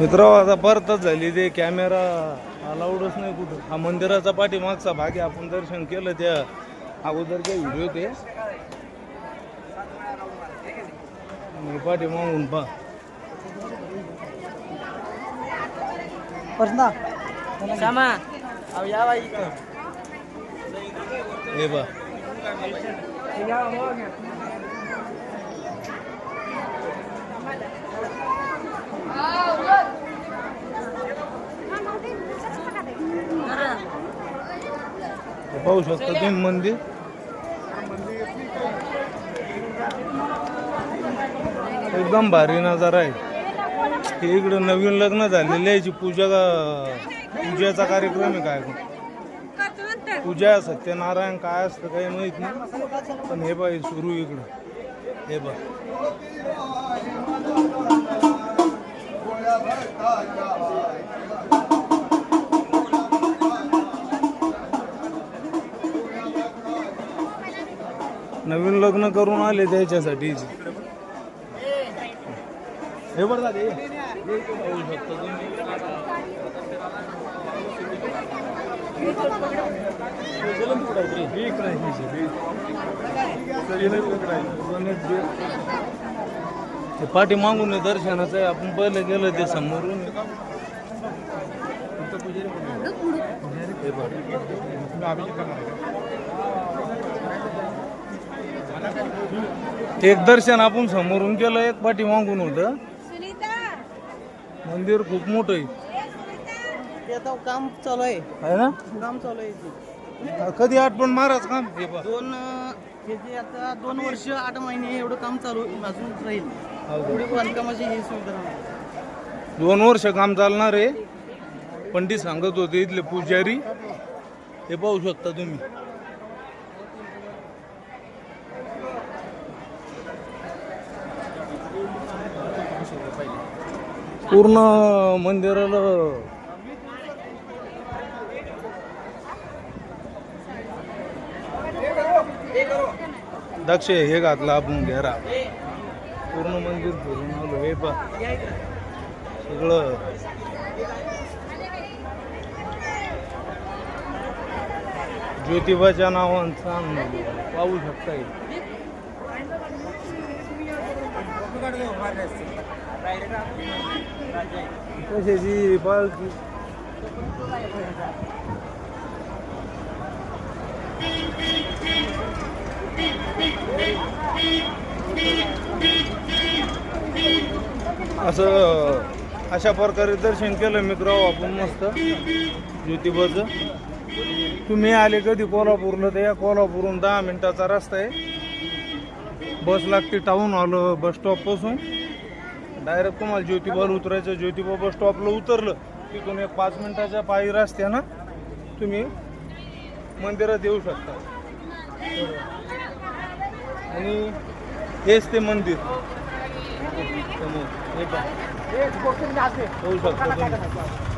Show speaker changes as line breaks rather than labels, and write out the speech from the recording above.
मित्र आता परतच झाली ते कॅमेरा अलाउडच नाही कुठं. हा मंदिराचा पाठीमागचा भाग आहे. आपण दर्शन केलं त्या अगोदरच्या व्हिडिओ ते पाठीमागून पहा. हे बा पाहू शकता तुम्ही मंदिर. एकदम भारी नजारा आहे. इकडे नवीन लग्न झालेले याची पूजाचा कार्यक्रम आहे. काय पूजा सत्यनारायण काय असतं काही माहित नाही, पण हे बाई सुरू इकडं. हे बा नवीन लग्न करून आले त्याच्यासाठी. हे बरं ते पाठी मागून दर्शनाचं आहे. आपण पहिले गेलं ते समोरून. एक दर्शन आपण समोरून केलं, एक पाठी मागून होतं. मंदिर खूप मोठं आहे.
काम चालू आहे
ना,
काम चालू आहे.
कधी आठवण महाराज काम
आता 2 वर्ष 8 महिने एवढं काम चालू अजून राहील. एवढी बांधकामाची ही सुविधा
2 वर्ष काम चालणार आहे. पंडित सांगत होते इथले पुजारी. हे पाहू शकता तुम्ही. पूर्ण मंदिराला दक्ष हे घातलं आपण घेरा. पूर्ण मंदिर फिरून आलो. हे पा सगळं ज्योतिबाच्या नावांचं पाहू शकता. कशाची पालखी असं अशा प्रकारे दर्शन केलं मित्र आपण मस्त ज्योतिबाचं. तुम्ही आले कधी कोल्हापूरला, तर या कोल्हापूरहून 10 मिनिटाचा रस्ता आहे. बस लागते टाऊन हॉल बस स्टॉप पासून. डायरेक्ट तुम्हाला ज्योतिबाला उतरायचं. ज्योतिबा बस स्टॉपला उतरलं तिथून एक 5 मिनिटाच्या पायी रस्त्यानं तुम्ही मंदिरात येऊ शकता. आणि हेच ते मंदिर समोर. हे होऊ शकतं.